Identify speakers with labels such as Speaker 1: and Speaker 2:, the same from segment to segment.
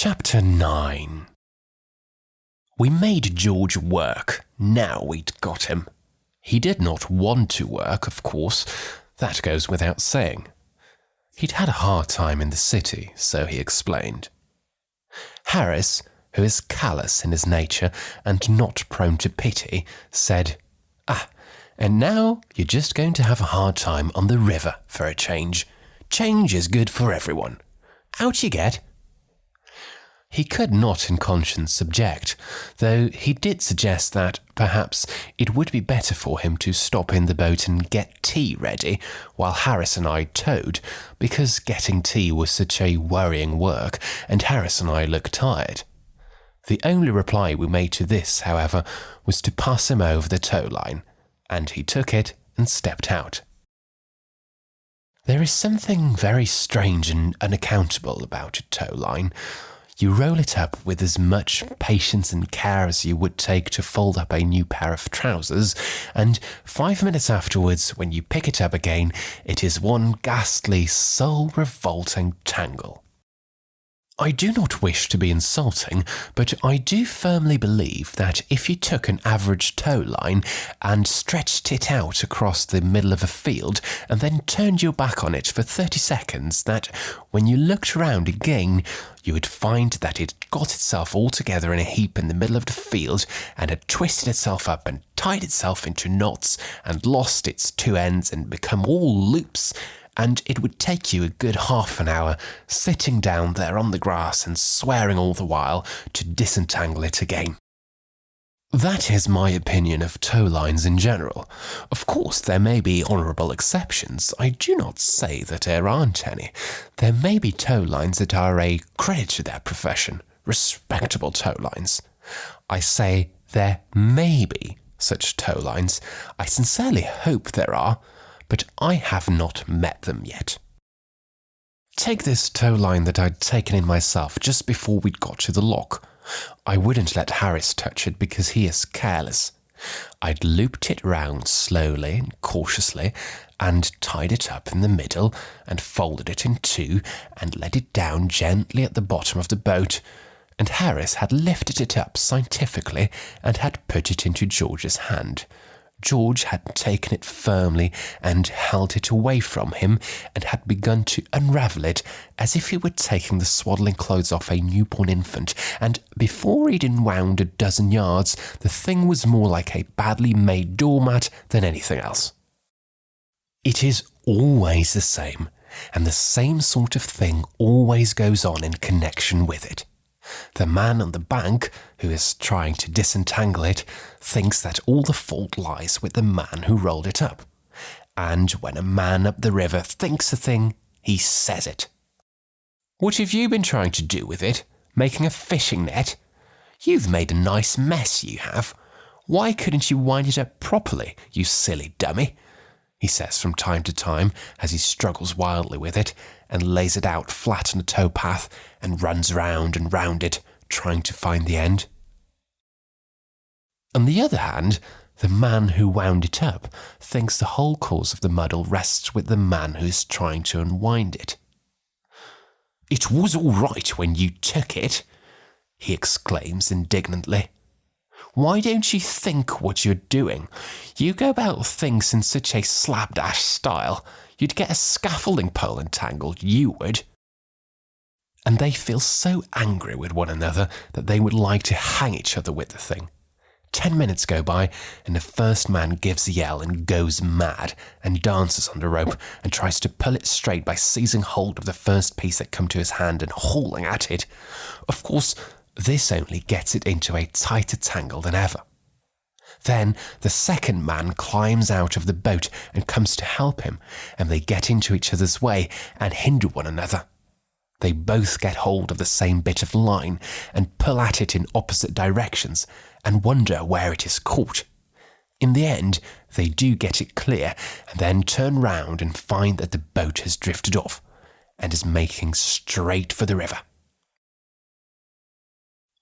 Speaker 1: Chapter 9. We made George work, now we'd got him. He did not want to work, of course, that goes without saying. He'd had a hard time in the city, so he explained. Harris, who is callous in his nature and not prone to pity, said, and now you're just going to have a hard time on the river for a change. Change is good for everyone. Out you get. He could not in conscience object, though he did suggest that perhaps it would be better for him to stop in the boat and get tea ready while Harris and I towed, because getting tea was such a worrying work and Harris and I looked tired. The only reply we made to this, however, was to pass him over the tow line, and he took it and stepped out. There is something very strange and unaccountable about a tow line. You roll it up with as much patience and care as you would take to fold up a new pair of trousers, and 5 minutes afterwards, when you pick it up again, it is one ghastly, soul-revolting tangle. I do not wish to be insulting, but I do firmly believe that if you took an average tow line and stretched it out across the middle of a field and then turned your back on it for 30 seconds, that when you looked around again, you would find that it got itself all together in a heap in the middle of the field and had twisted itself up and tied itself into knots and lost its two ends and become all loops, and it would take you a good half an hour sitting down there on the grass and swearing all the while to disentangle it again. That is my opinion of tow lines in general. Of course, there may be honourable exceptions. I do not say that there aren't any. There may be tow lines that are a credit to their profession, respectable tow lines. I say there may be such tow lines. I sincerely hope there are, but I have not met them yet. Take this tow line that I'd taken in myself just before we'd got to the lock. I wouldn't let Harris touch it because he is careless. I'd looped it round slowly and cautiously and tied it up in the middle and folded it in two and let it down gently at the bottom of the boat, and Harris had lifted it up scientifically and had put it into George's hand. George had taken it firmly and held it away from him and had begun to unravel it as if he were taking the swaddling clothes off a newborn infant, and before he'd unwound a dozen yards, the thing was more like a badly made doormat than anything else. It is always the same, and the same sort of thing always goes on in connection with it. The man on the bank, who is trying to disentangle it, thinks that all the fault lies with the man who rolled it up. And when a man up the river thinks a thing, he says it. What have you been trying to do with it? Making a fishing net? You've made a nice mess, you have. Why couldn't you wind it up properly, you silly dummy? He says from time to time as he struggles wildly with it and lays it out flat on the tow path and runs round and round it, trying to find the end. On the other hand, the man who wound it up thinks the whole cause of the muddle rests with the man who is trying to unwind it. "It was all right when you took it," he exclaims indignantly. "Why don't you think what you're doing? You go about things in such a slapdash style. You'd get a scaffolding pole entangled, you would." And they feel so angry with one another that they would like to hang each other with the thing. 10 minutes go by, and the first man gives a yell and goes mad, and dances on the rope, and tries to pull it straight by seizing hold of the first piece that come to his hand and hauling at it. Of course, this only gets it into a tighter tangle than ever. Then the second man climbs out of the boat and comes to help him, and they get into each other's way and hinder one another. They both get hold of the same bit of line and pull at it in opposite directions and wonder where it is caught. In the end, they do get it clear and then turn round and find that the boat has drifted off and is making straight for the river.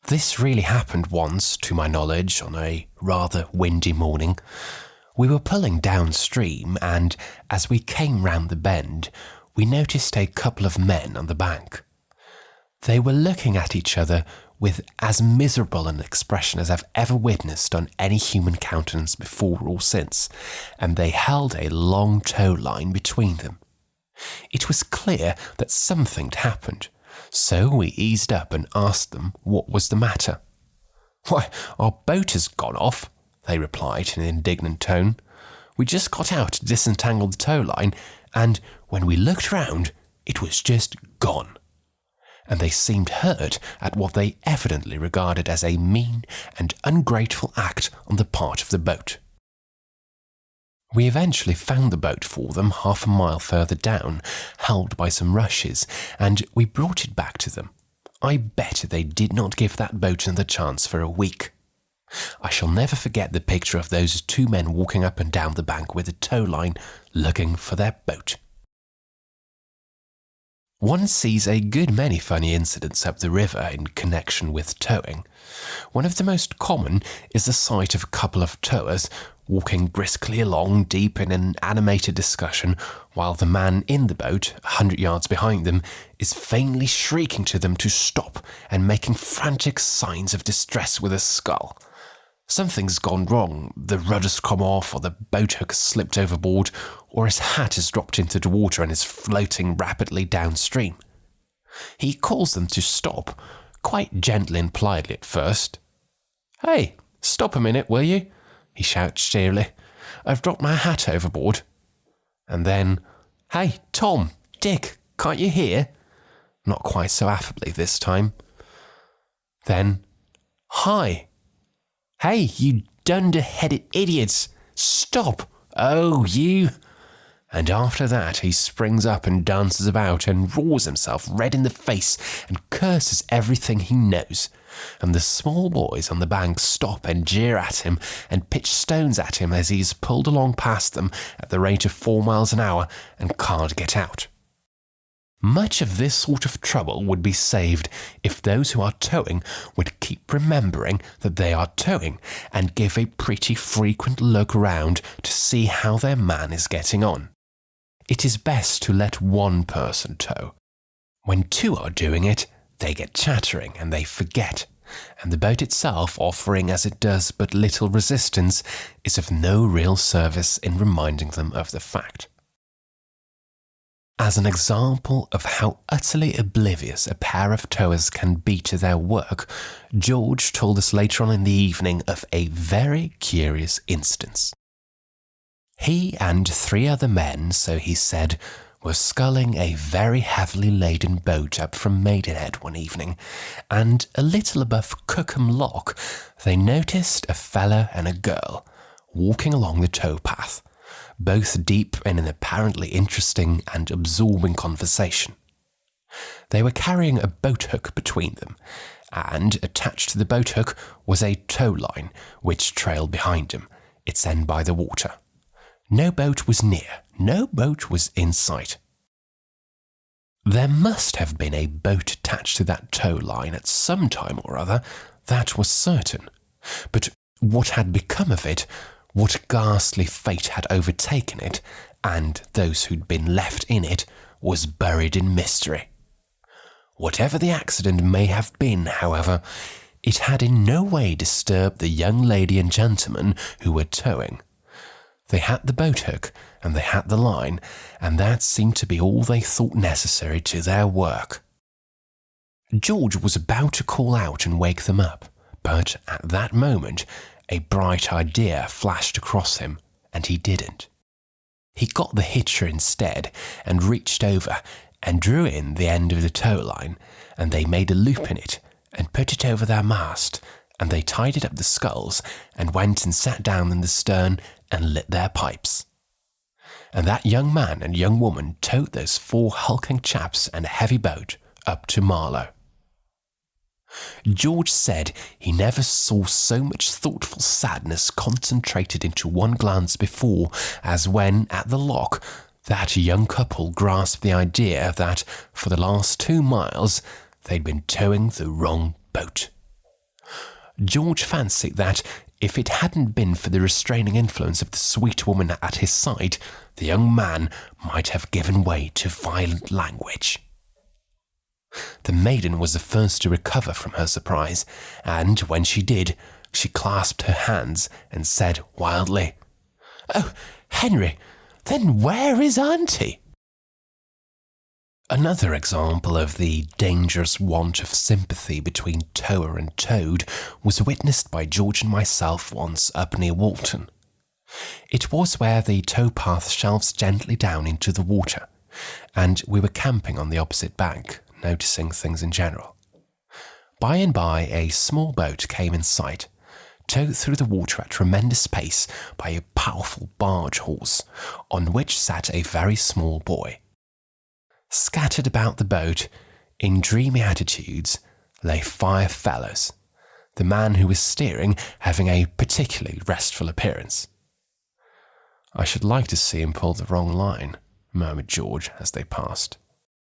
Speaker 1: This really happened once, to my knowledge, on a rather windy morning. We were pulling downstream, and as we came round the bend, we noticed a couple of men on the bank. They were looking at each other with as miserable an expression as I've ever witnessed on any human countenance before or since, and they held a long tow line between them. It was clear that something had happened, so we eased up and asked them what was the matter. "Why, our boat has gone off," they replied in an indignant tone. "We just got out to disentangle the tow line, and when we looked round, it was just gone." And they seemed hurt at what they evidently regarded as a mean and ungrateful act on the part of the boat. We eventually found the boat for them half a mile further down, held by some rushes, and we brought it back to them. I bet they did not give that boat another chance for a week. I shall never forget the picture of those two men walking up and down the bank with a tow line, looking for their boat. One sees a good many funny incidents up the river in connection with towing. One of the most common is the sight of a couple of towers walking briskly along deep in an animated discussion, while the man in the boat, 100 yards behind them, is vainly shrieking to them to stop and making frantic signs of distress with his skull. Something's gone wrong, the rudder's come off, or the boat hook has slipped overboard, or his hat has dropped into the water and is floating rapidly downstream. He calls them to stop, quite gently and politely at first. "Hey, stop a minute, will you?" he shouts cheerily. "I've dropped my hat overboard." And then, "Hey, Tom, Dick, can't you hear?" Not quite so affably this time. Then, "Hi. Hey, you dunder-headed idiots! Stop! Oh, you!" And after that he springs up and dances about and roars himself red in the face and curses everything he knows. And the small boys on the bank stop and jeer at him and pitch stones at him as he's pulled along past them at the rate of 4 miles an hour and can't get out. Much of this sort of trouble would be saved if those who are towing would keep remembering that they are towing and give a pretty frequent look round to see how their man is getting on. It is best to let one person tow. When two are doing it, they get chattering and they forget, and the boat itself, offering as it does but little resistance, is of no real service in reminding them of the fact. As an example of how utterly oblivious a pair of towers can be to their work, George told us later on in the evening of a very curious instance. He and 3 other men, so he said, were sculling a very heavily laden boat up from Maidenhead one evening, and a little above Cookham Lock they noticed a fellow and a girl walking along the towpath, both deep in an apparently interesting and absorbing conversation. They were carrying a boat hook between them, and attached to the boat hook was a tow line which trailed behind them, its end by the water. No boat was near, no boat was in sight. There must have been a boat attached to that tow line at some time or other, that was certain. But what had become of it, what ghastly fate had overtaken it, and those who'd been left in it, was buried in mystery. Whatever the accident may have been, however, it had in no way disturbed the young lady and gentleman who were towing. They had the boat hook, and they had the line, and that seemed to be all they thought necessary to their work. George was about to call out and wake them up, but at that moment a bright idea flashed across him, and he didn't. He got the hitcher instead, and reached over and drew in the end of the tow line, and they made a loop in it, and put it over their mast, and they tied up the sculls, and went and sat down in the stern and lit their pipes. And that young man and young woman towed those 4 hulking chaps and a heavy boat up to Marlow. George said he never saw so much thoughtful sadness concentrated into one glance before as when, at the lock, that young couple grasped the idea that, for the last 2 miles, they'd been towing the wrong boat. George fancied that, if it hadn't been for the restraining influence of the sweet woman at his side, the young man might have given way to violent language. The maiden was the first to recover from her surprise, and when she did, she clasped her hands and said wildly, "Oh, Henry, then where is Auntie?" Another example of the dangerous want of sympathy between tower and towed was witnessed by George and myself once up near Walton. It was where the towpath shelves gently down into the water, and we were camping on the opposite bank, noticing things in general. By and by, a small boat came in sight, towed through the water at tremendous pace by a powerful barge horse, on which sat a very small boy. Scattered about the boat, in dreamy attitudes, lay 5 fellows, the man who was steering having a particularly restful appearance. "I should like to see him pull the wrong line," murmured George as they passed.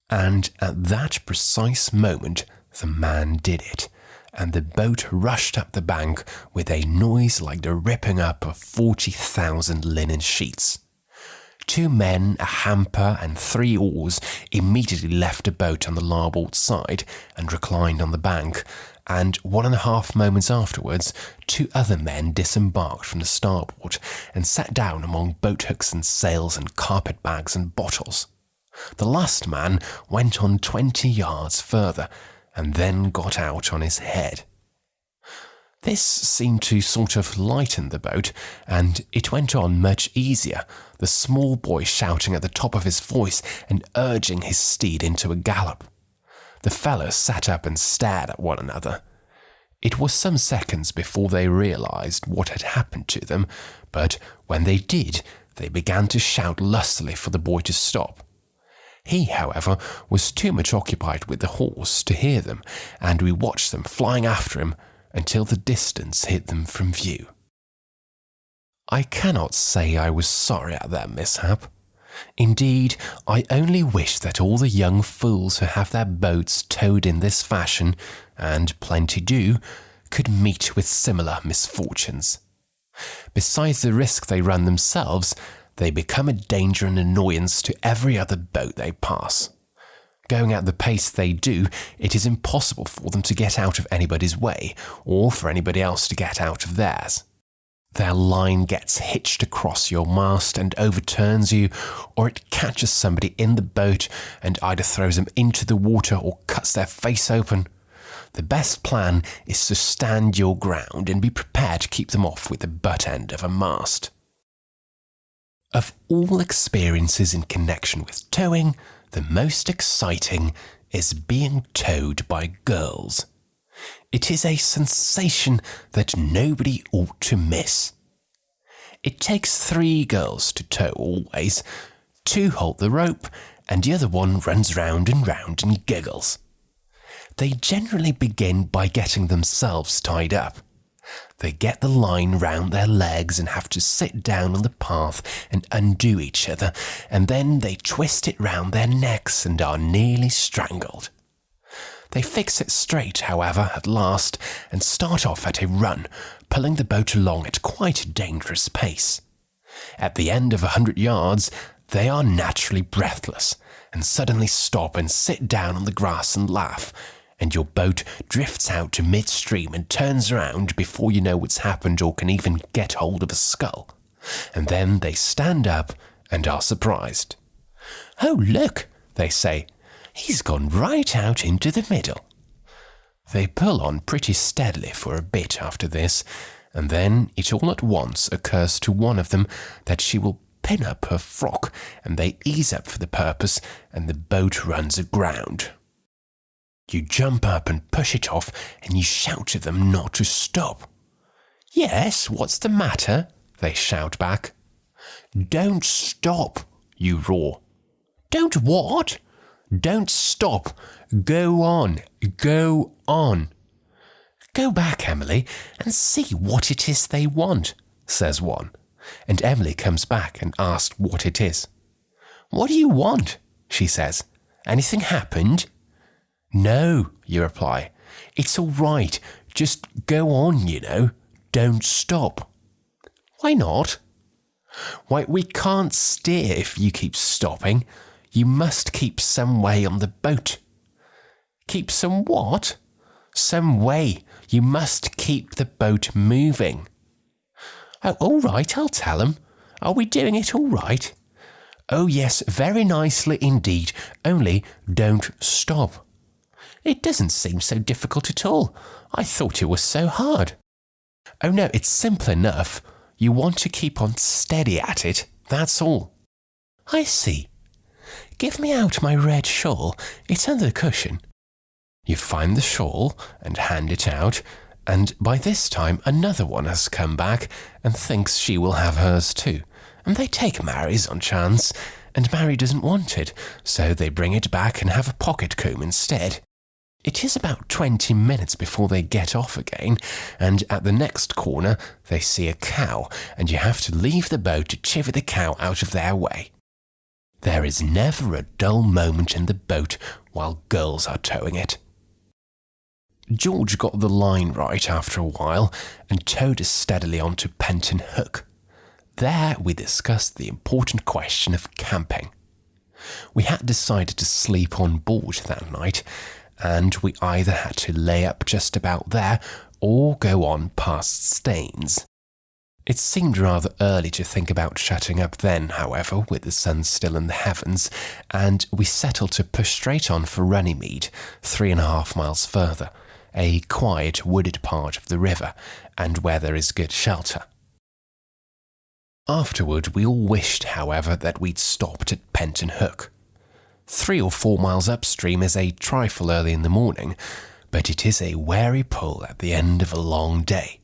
Speaker 1: And at that precise moment the man did it, and the boat rushed up the bank with a noise like the ripping up of 40,000 linen sheets. 2 men, a hamper, and 3 oars immediately left the boat on the larboard side and reclined on the bank, and 1.5 moments afterwards 2 other men disembarked from the starboard and sat down among boat hooks and sails and carpet bags and bottles. The last man went on 20 yards further and then got out on his head. This seemed to sort of lighten the boat, and it went on much easier, the small boy shouting at the top of his voice and urging his steed into a gallop. The fellows sat up and stared at one another. It was some seconds before they realized what had happened to them, but when they did, they began to shout lustily for the boy to stop. He, however, was too much occupied with the horse to hear them, and we watched them flying after him until the distance hid them from view. I cannot say I was sorry at that mishap. Indeed, I only wish that all the young fools who have their boats towed in this fashion, and plenty do, could meet with similar misfortunes. Besides the risk they run themselves, they become a danger and annoyance to every other boat they pass. Going at the pace they do, it is impossible for them to get out of anybody's way, or for anybody else to get out of theirs. Their line gets hitched across your mast and overturns you, or it catches somebody in the boat and either throws them into the water or cuts their face open. The best plan is to stand your ground and be prepared to keep them off with the butt end of a mast. Of all experiences in connection with towing, the most exciting is being towed by girls. It is a sensation that nobody ought to miss. It takes 3 girls to tow always. 2 hold the rope, and the other one runs round and round and giggles. They generally begin by getting themselves tied up. They get the line round their legs and have to sit down on the path and undo each other, and then they twist it round their necks and are nearly strangled. They fix it straight, however, at last, and start off at a run, pulling the boat along at quite a dangerous pace. At the end of 100 yards, they are naturally breathless, and suddenly stop and sit down on the grass and laugh, and your boat drifts out to midstream and turns around before you know what's happened or can even get hold of a scull. And then they stand up and are surprised. "Oh, look," they say, "he's gone right out into the middle." They pull on pretty steadily for a bit after this, and then it all at once occurs to one of them that she will pin up her frock, and they ease up for the purpose, and the boat runs aground. You jump up and push it off, and you shout to them not to stop. "Yes, what's the matter?" they shout back. "Don't stop," you roar. "Don't what?" "Don't stop. Go on, go on." "Go back, Emily, and see what it is they want," says one, and Emily comes back and asks what it is. "What do you want?" she says. "Anything happened?" "No," you reply. "It's all right. Just go on, you know. Don't stop." "Why not?" "Why, we can't steer if you keep stopping. You must keep some way on the boat." Keep some what? Some way. You must keep the boat moving. Oh, all right, I'll tell him. Are we doing it all right? Oh, yes, very nicely indeed, only don't stop. It doesn't seem so difficult at all. I thought it was so hard. Oh, no, it's simple enough. You want to keep on steady at it, that's all. I see. Give me out my red shawl. It's under the cushion. You find the shawl and hand it out, and by this time another one has come back and thinks she will have hers too. And they take Mary's on chance, and Mary doesn't want it, so they bring it back and have a pocket comb instead. It is about 20 minutes before they get off again, and at the next corner they see a cow, and you have to leave the boat to chivvy the cow out of their way. There is never a dull moment in the boat while girls are towing it. George got the line right after a while and towed us steadily on to Penton Hook. There we discussed the important question of camping. We had decided to sleep on board that night, and we either had to lay up just about there or go on past Staines. It seemed rather early to think about shutting up then, however, with the sun still in the heavens, and we settled to push straight on for Runnymede, 3.5 miles further, a quiet wooded part of the river, and where there is good shelter. Afterward, we all wished, however, that we'd stopped at Penton Hook. 3 or 4 miles upstream is a trifle early in the morning, but it is a weary pull at the end of a long day.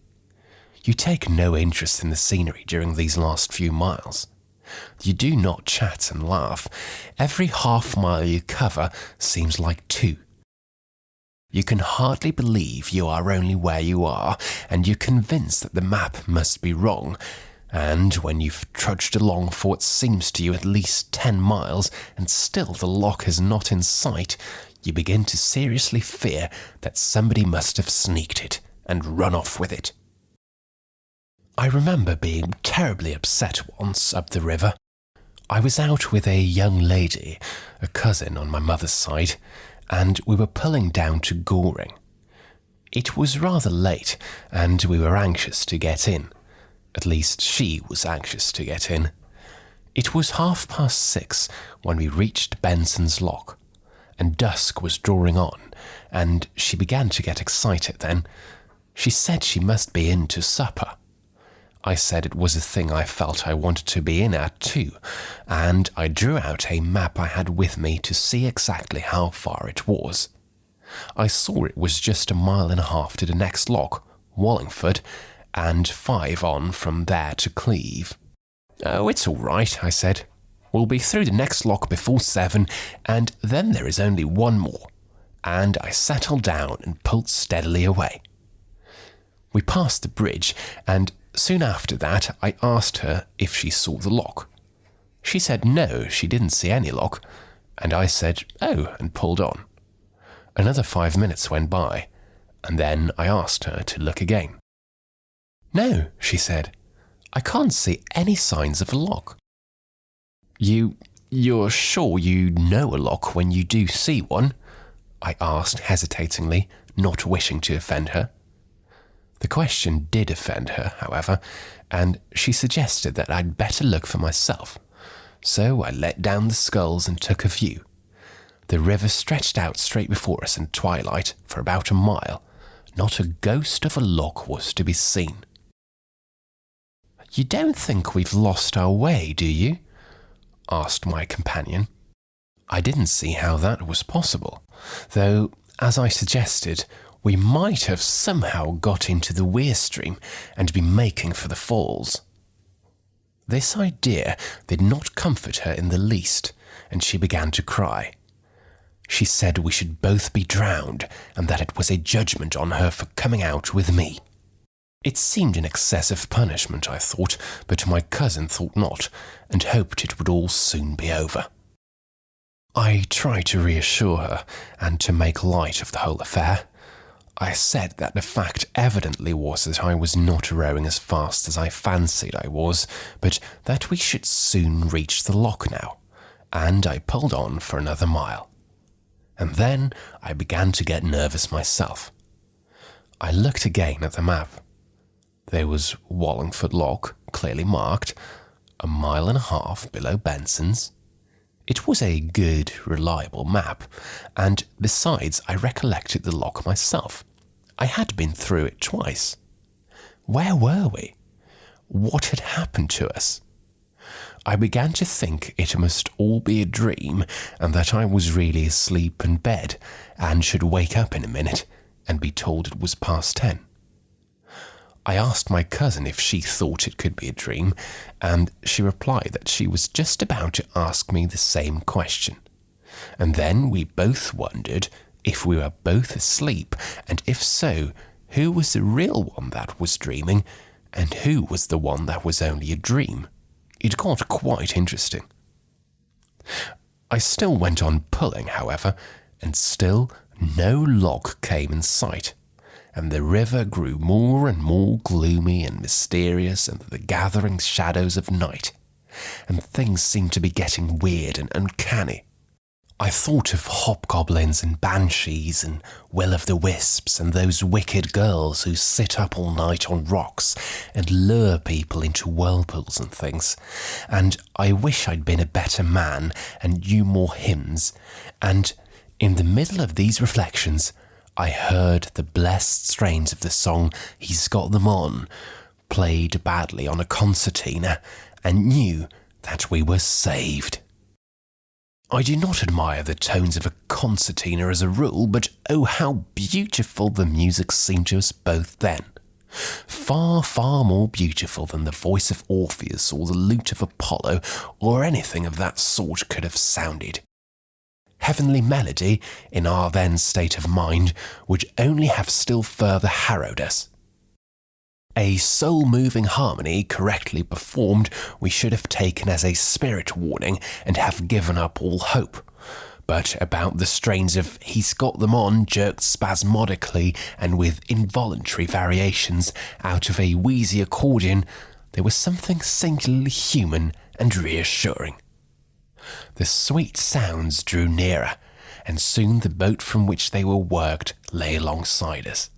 Speaker 1: You take no interest in the scenery during these last few miles. You do not chat and laugh. Every half mile you cover seems like 2. You can hardly believe you are only where you are, and you're convinced that the map must be wrong. And when you've trudged along for what seems to you at least 10 miles, and still the loch is not in sight, you begin to seriously fear that somebody must have sneaked it and run off with it. I remember being terribly upset once up the river. I was out with a young lady, a cousin on my mother's side, and we were pulling down to Goring. It was rather late, and we were anxious to get in. At least she was anxious to get in. It was 6:30 when we reached Benson's Lock, and dusk was drawing on, and she began to get excited then. She said she must be in to supper. I said it was a thing I felt I wanted to be in at too, and I drew out a map I had with me to see exactly how far it was. I saw it was just 1.5 miles to the next lock, Wallingford, and 5 on from there to Cleve. Oh, it's all right, I said. We'll be through the next lock before 7, and then there is only one more. And I settled down and pulled steadily away. We passed the bridge, and soon after that I asked her if she saw the lock. She said no, she didn't see any lock, and I said, oh, and pulled on. Another 5 minutes went by, and then I asked her to look again. No, she said, I can't see any signs of a lock. You're sure you know a lock when you do see one? I asked hesitatingly, not wishing to offend her. The question did offend her, however, and she suggested that I'd better look for myself. So I let down the sculls and took a view. The river stretched out straight before us in twilight for about 1 mile. Not a ghost of a lock was to be seen. You don't think we've lost our way, do you? Asked my companion. I didn't see how that was possible, though, as I suggested, we might have somehow got into the Weir stream and be making for the falls. This idea did not comfort her in the least, and she began to cry. She said we should both be drowned, and that it was a judgment on her for coming out with me. It seemed an excessive punishment, I thought, but my cousin thought not, and hoped it would all soon be over. I tried to reassure her, and to make light of the whole affair. I said that the fact evidently was that I was not rowing as fast as I fancied I was, but that we should soon reach the loch now, and I pulled on for another mile. And then I began to get nervous myself. I looked again at the map. There was Wallingford Lock, clearly marked, 1.5 miles below Benson's. It was a good, reliable map, and besides, I recollected the lock myself. I had been through it twice. Where were we? What had happened to us? I began to think it must all be a dream, and that I was really asleep in bed, and should wake up in a minute and be told it was past 10. I asked my cousin if she thought it could be a dream, and she replied that she was just about to ask me the same question. And then we both wondered if we were both asleep, and if so, who was the real one that was dreaming, and who was the one that was only a dream. It got quite interesting. I still went on pulling, however, and still no lock came in sight, and the river grew more and more gloomy and mysterious under the gathering shadows of night, and things seemed to be getting weird and uncanny. I thought of hobgoblins and banshees and will-o'-the-wisps and those wicked girls who sit up all night on rocks and lure people into whirlpools and things, and I wish I'd been a better man and knew more hymns, and in the middle of these reflections I heard the blessed strains of the song He's Got Them On, played badly on a concertina, and knew that we were saved. I do not admire the tones of a concertina as a rule, but oh how beautiful the music seemed to us both then. Far, far more beautiful than the voice of Orpheus or the lute of Apollo or anything of that sort could have sounded. Heavenly melody, in our then state of mind, would only have still further harrowed us. A soul-moving harmony correctly performed we should have taken as a spirit warning and have given up all hope. But about the strains of He's Got Them On jerked spasmodically and with involuntary variations out of a wheezy accordion, there was something singularly human and reassuring. The sweet sounds drew nearer, and soon the boat from which they were worked lay alongside us.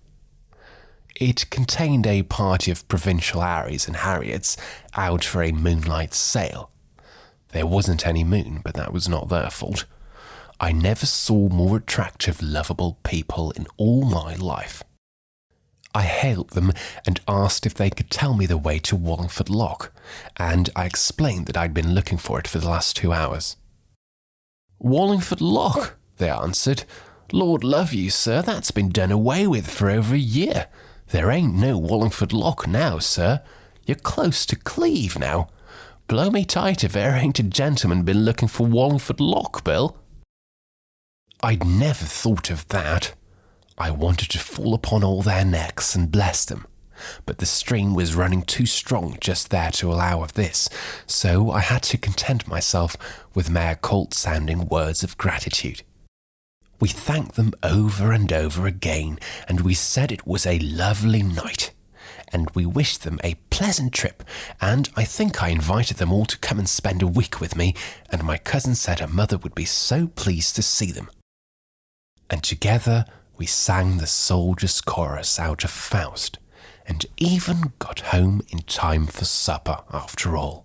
Speaker 1: It contained a party of provincial Harrys and Harriets out for a moonlight sail. There wasn't any moon, but that was not their fault. I never saw more attractive, lovable people in all my life. I hailed them and asked if they could tell me the way to Wallingford Lock, and I explained that I'd been looking for it for the last 2 hours. "Wallingford Lock," they answered. "Lord love you, sir, that's been done away with for over a year. There ain't no Wallingford Lock now, sir. You're close to Cleve now. Blow me tight if there ain't a gentleman been looking for Wallingford Lock, Bill." I'd never thought of that. I wanted to fall upon all their necks and bless them, but the stream was running too strong just there to allow of this, so I had to content myself with mere cold-sounding words of gratitude. We thanked them over and over again, and we said it was a lovely night, and we wished them a pleasant trip, and I think I invited them all to come and spend a week with me, and my cousin said her mother would be so pleased to see them. And together we sang the soldier's chorus out of Faust, and even got home in time for supper after all.